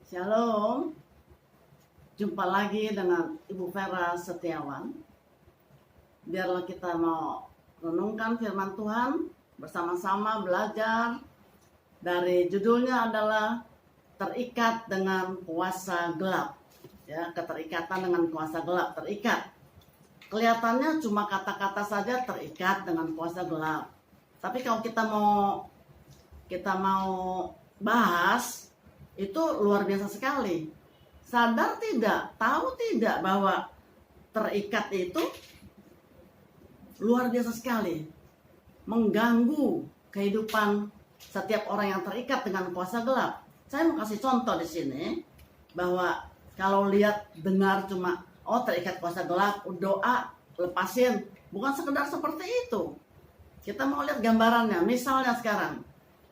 Shalom, jumpa lagi dengan Ibu Vera Setiawan. Biarlah kita mau renungkan firman Tuhan bersama-sama, belajar dari judulnya adalah terikat dengan kuasa gelap. Ya, keterikatan dengan kuasa gelap, terikat. Kelihatannya cuma kata-kata saja terikat dengan kuasa gelap. Tapi kalau kita mau bahas, itu luar biasa sekali. Sadar tidak, tahu tidak bahwa terikat itu luar biasa sekali, mengganggu kehidupan setiap orang yang terikat dengan kuasa gelap. Saya mau kasih contoh di sini bahwa kalau lihat dengar cuma terikat kuasa gelap, doa lepasin, bukan sekedar seperti itu. Kita mau lihat gambarannya. Misalnya sekarang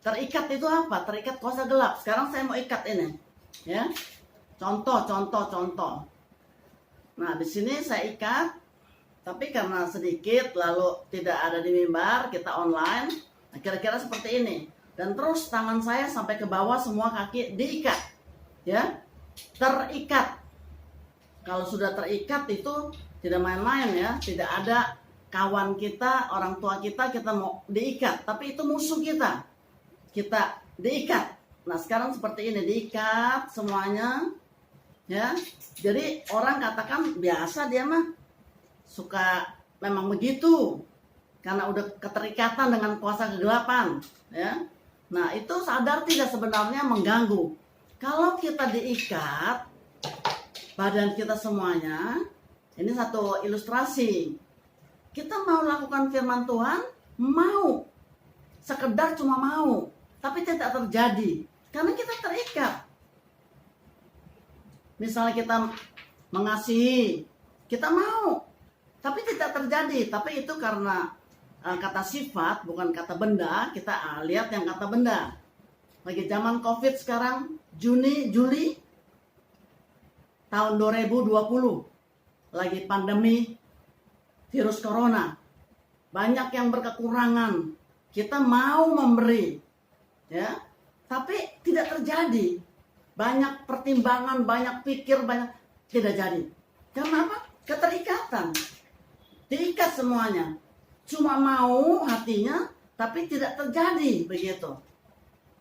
terikat itu apa? Terikat kuasa gelap. Sekarang saya mau ikat ini, ya. Contoh. Nah, di sini saya ikat, tapi karena sedikit lalu tidak ada di mimbar, kita online. Nah, kira-kira seperti ini. Dan terus tangan saya sampai ke bawah, semua kaki diikat, ya. Terikat. Kalau sudah terikat itu tidak main-main, ya. Tidak ada kawan kita, orang tua kita mau diikat, tapi itu musuh kita diikat. Nah, sekarang seperti ini, diikat semuanya, ya. Jadi orang katakan biasa, dia mah suka memang begitu karena udah keterikatan dengan kuasa kegelapan, ya. Nah, itu sadar tidak sebenarnya mengganggu. Kalau kita diikat badan kita semuanya, ini satu ilustrasi. Kita mau lakukan firman Tuhan, mau, sekedar cuma mau, tapi tidak terjadi karena kita terikat. Misalnya kita mengasihi, kita mau, tapi tidak terjadi. Tapi itu karena kata sifat, bukan kata benda. Kita lihat yang kata benda. Lagi zaman COVID sekarang, Juli tahun 2020, lagi pandemi virus corona, banyak yang berkekurangan. Kita mau memberi, ya, tapi tidak terjadi. Banyak pertimbangan, banyak pikir, banyak tidak jadi. Karena apa? Keterikatan. Diikat semuanya. Cuma mau hatinya, tapi tidak terjadi begitu.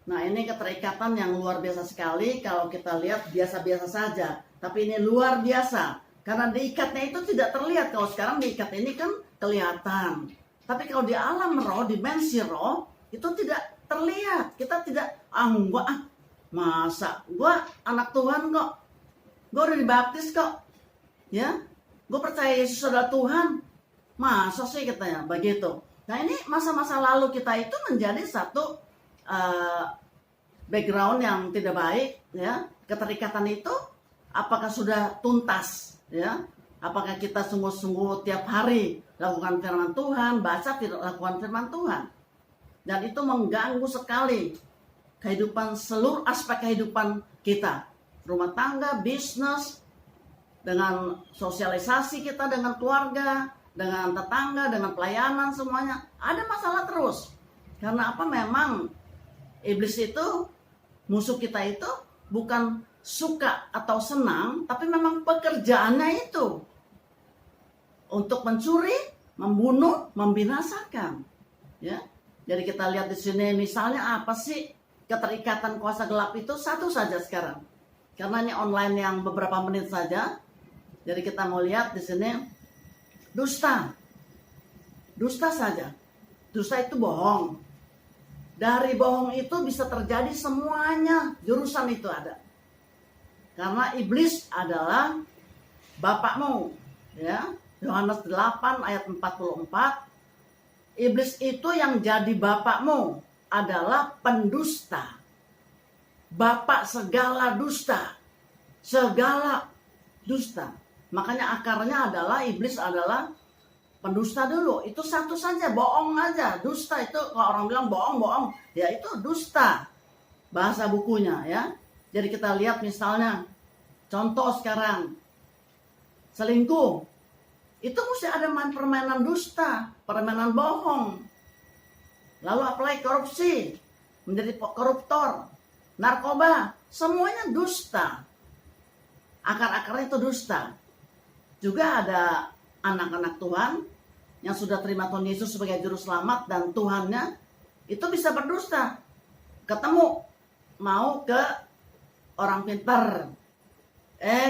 Nah, ini keterikatan yang luar biasa sekali. Kalau kita lihat biasa-biasa saja, tapi ini luar biasa. Karena diikatnya itu tidak terlihat. Kalau sekarang diikat ini kan kelihatan. Tapi kalau di alam roh, dimensi roh, itu tidak terlihat. Kita tidak, masa gue anak Tuhan kok, gue udah dibaptis kok, ya, gue percaya Yesus adalah Tuhan, masa sih katanya begitu. Nah, ini masa-masa lalu kita itu menjadi satu background yang tidak baik, ya. Keterikatan itu apakah sudah tuntas, ya? Apakah kita sungguh-sungguh tiap hari lakukan firman Tuhan, lakukan firman Tuhan? Dan itu mengganggu sekali kehidupan, seluruh aspek kehidupan kita. Rumah tangga, bisnis, dengan sosialisasi kita dengan keluarga, dengan tetangga, dengan pelayanan, semuanya ada masalah terus. Karena apa? Memang iblis itu, musuh kita itu bukan suka atau senang, tapi memang pekerjaannya itu untuk mencuri, membunuh, membinasakan, ya. Jadi kita lihat di sini misalnya apa sih keterikatan kuasa gelap itu? Satu saja sekarang, karena ini online yang beberapa menit saja. Jadi kita mau lihat di sini, dusta saja. Dusta itu bohong. Dari bohong itu bisa terjadi semuanya, jurusan itu ada. Karena iblis adalah bapakmu, ya. Yohanes 8 ayat 44. Iblis itu yang jadi bapakmu adalah pendusta. Bapak segala dusta. Segala dusta. Makanya akarnya adalah iblis adalah pendusta dulu. Itu satu saja, bohong aja. Dusta itu kalau orang bilang bohong, ya itu dusta. Bahasa bukunya, ya. Jadi kita lihat misalnya, contoh sekarang, selingkuh. Itu mesti ada permainan dusta, permainan bohong. Lalu apalagi korupsi, menjadi koruptor. narkoba, semuanya dusta. Akar-akarnya itu dusta. Juga ada anak-anak Tuhan yang sudah terima Tuhan Yesus sebagai juru selamat dan Tuhannya itu bisa berdusta. Ketemu mau ke orang pintar.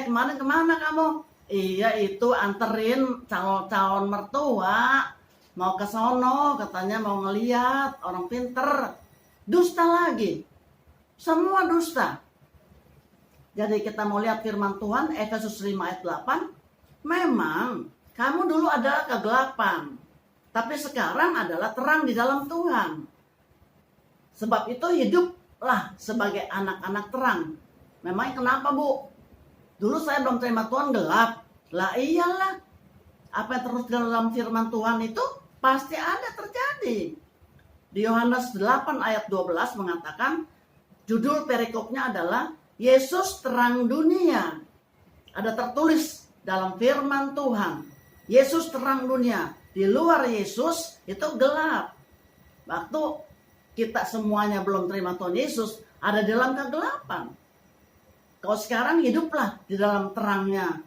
Kemarin kemana kamu? Iya, itu anterin calon mertua mau ke sono, katanya mau ngeliat orang pinter. Dusta lagi, semua dusta. Jadi kita mau lihat firman Tuhan Efesus 5 ayat 8. Memang kamu dulu adalah kegelapan, tapi sekarang adalah terang di dalam Tuhan. Sebab itu hiduplah sebagai anak-anak terang. Memang kenapa, Bu? Dulu saya belum terima Tuhan gelap. Lah iyalah, apa yang terus dalam firman Tuhan itu pasti ada terjadi. Di Yohanes 8 ayat 12 mengatakan, judul perikopnya adalah Yesus terang dunia. Ada tertulis dalam firman Tuhan, Yesus terang dunia. Di luar Yesus itu gelap. Waktu kita semuanya belum terima Tuhan Yesus, ada dalam kegelapan. Kau sekarang hiduplah di dalam terangnya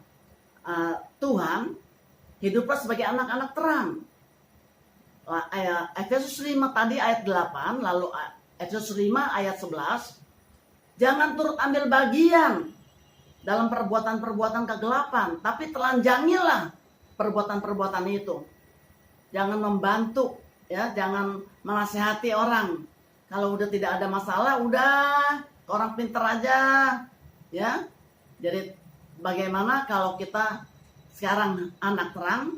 Tuhan, hiduplah sebagai anak-anak terang. Efesus 5 tadi ayat 8, lalu Efesus 5 ayat 11. Jangan turut ambil bagian dalam perbuatan-perbuatan kegelapan, tapi telanjangilah perbuatan-perbuatan itu. Jangan membantu, ya, jangan menasihati orang. Kalau udah tidak ada masalah, udah orang pinter aja, ya. Jadi bagaimana kalau kita sekarang anak terang,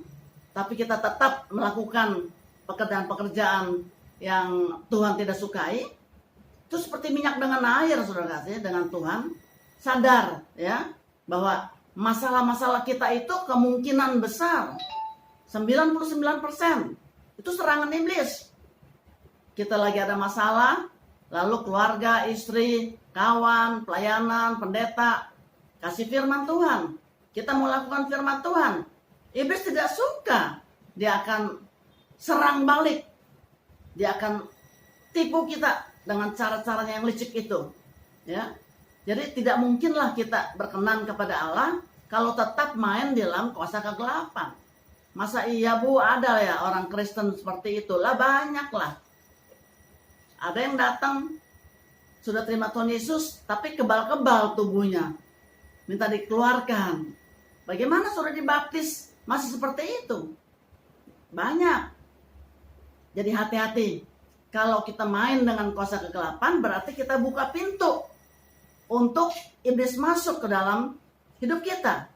tapi kita tetap melakukan pekerjaan-pekerjaan yang Tuhan tidak sukai? Itu seperti minyak dengan air, saudara kasih, dengan Tuhan. Sadar, ya, bahwa masalah-masalah kita itu kemungkinan besar 99% itu serangan iblis. Kita lagi ada masalah, lalu keluarga, istri, kawan, pelayanan, pendeta kasih firman Tuhan. Kita mau lakukan firman Tuhan. Iblis tidak suka. Dia akan serang balik. Dia akan tipu kita dengan cara-caranya yang licik itu. Ya. Jadi tidak mungkinlah kita berkenan kepada Allah kalau tetap main dalam kuasa kegelapan. Masa iya, Bu, ada ya orang Kristen seperti itu? Lah banyaklah. Ada yang datang sudah terima Tuhan Yesus tapi kebal-kebal tubuhnya. Minta dikeluarkan. Bagaimana sudah dibaptis masih seperti itu? Banyak. Jadi hati-hati. Kalau kita main dengan kuasa kegelapan berarti kita buka pintu untuk iblis masuk ke dalam hidup kita.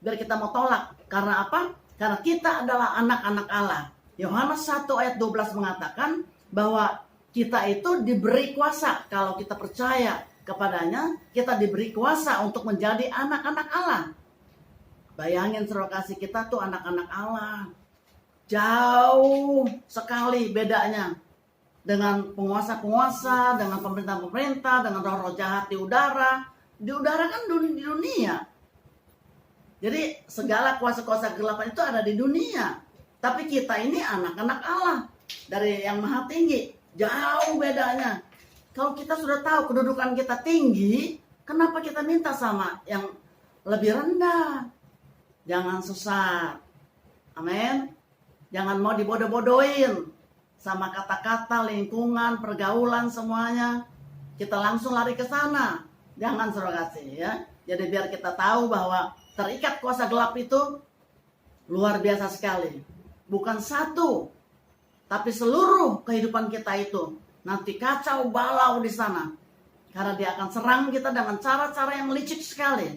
Biar kita mau tolak. Karena apa? Karena kita adalah anak-anak Allah. Yohanes 1 ayat 12 mengatakan bahwa kita itu diberi kuasa. Kalau kita percaya kepadanya, kita diberi kuasa untuk menjadi anak-anak Allah. Bayangin, saudara kasih, kita tuh anak-anak Allah. Jauh sekali bedanya dengan penguasa-penguasa, dengan pemerintah-pemerintah, dengan roh-roh jahat di udara. Di udara kan di dunia. Jadi segala kuasa-kuasa kegelapan itu ada di dunia. Tapi kita ini anak-anak Allah dari yang maha tinggi. Jauh bedanya. Kalau kita sudah tahu kedudukan kita tinggi, kenapa kita minta sama yang lebih rendah? Jangan sesat. Amin. Jangan mau dibodoh-bodohin sama kata-kata, lingkungan, pergaulan, semuanya. Kita langsung lari ke sana. Jangan, saudara kasih, ya. Jadi biar kita tahu bahwa terikat kuasa gelap itu luar biasa sekali. Bukan satu, tapi seluruh kehidupan kita itu nanti kacau balau di sana. Karena dia akan serang kita dengan cara-cara yang licik sekali.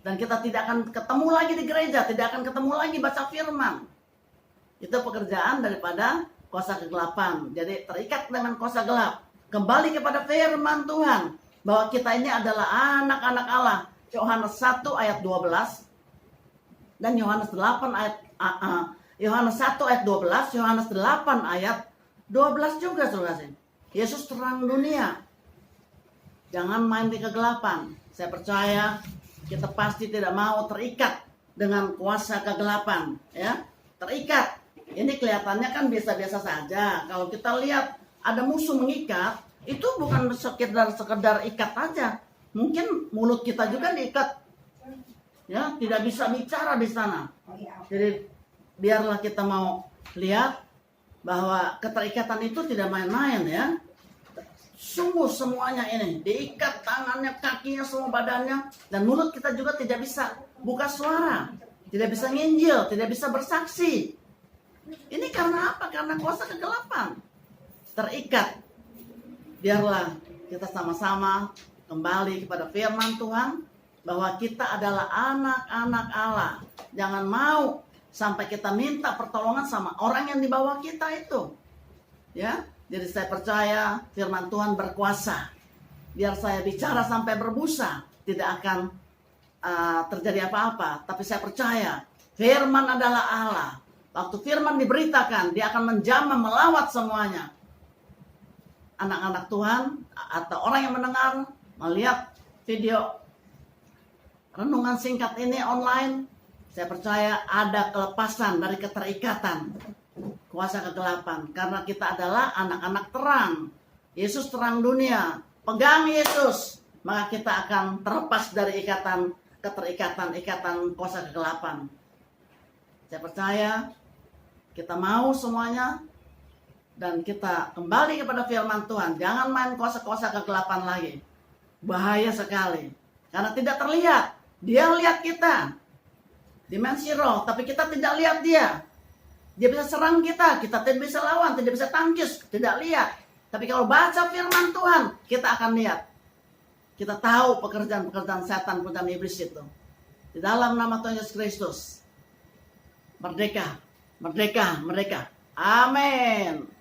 Dan kita tidak akan ketemu lagi di gereja, tidak akan ketemu lagi baca firman. Itu pekerjaan daripada kuasa kegelapan. Jadi terikat dengan kuasa gelap. Kembali kepada firman Tuhan bahwa kita ini adalah anak-anak Allah. Yohanes 1 ayat 12 dan Yohanes 8 ayat Yohanes 1 ayat 12, Yohanes 8 ayat 12 juga, saudara. Yesus terang dunia. Jangan main di kegelapan. Saya percaya kita pasti tidak mau terikat dengan kuasa kegelapan, ya. Terikat. Ini kelihatannya kan biasa-biasa saja. Kalau kita lihat ada musuh mengikat, itu bukan sekedar ikat aja. Mungkin mulut kita juga diikat, ya, tidak bisa bicara di sana. Jadi biarlah kita mau lihat bahwa keterikatan itu tidak main-main, ya. Sungguh semuanya ini diikat, tangannya, kakinya, semua badannya, dan mulut kita juga tidak bisa buka suara, tidak bisa nginjil, tidak bisa bersaksi. Ini karena apa? Karena kuasa kegelapan. Terikat. Biarlah kita sama-sama kembali kepada firman Tuhan, bahwa kita adalah anak-anak Allah. Jangan mau sampai kita minta pertolongan sama orang yang di bawah kita itu. Ya, jadi saya percaya firman Tuhan berkuasa. Biar saya bicara sampai berbusa, tidak akan terjadi apa-apa. Tapi saya percaya firman adalah Allah. Waktu firman diberitakan, dia akan menjamah, melawat semuanya. Anak-anak Tuhan atau orang yang mendengar, melihat video renungan singkat ini online, saya percaya ada kelepasan dari keterikatan kuasa kegelapan. Karena kita adalah anak-anak terang. Yesus terang dunia. Pegang Yesus, maka kita akan terlepas dari ikatan kuasa kegelapan. Saya percaya kita mau semuanya, dan kita kembali kepada firman Tuhan. Jangan main kuasa-kuasa kegelapan lagi. Bahaya sekali. Karena tidak terlihat. Dia lihat kita. Dimensi roh. Tapi kita tidak lihat dia. Dia bisa serang kita. Kita tidak bisa lawan. Tidak bisa tangkis. Tidak lihat. Tapi kalau baca firman Tuhan, kita akan lihat. Kita tahu pekerjaan-pekerjaan setan, pekerjaan iblis itu. Di dalam nama Tuhan Yesus Kristus. Merdeka. Merdeka. Merdeka. Amin.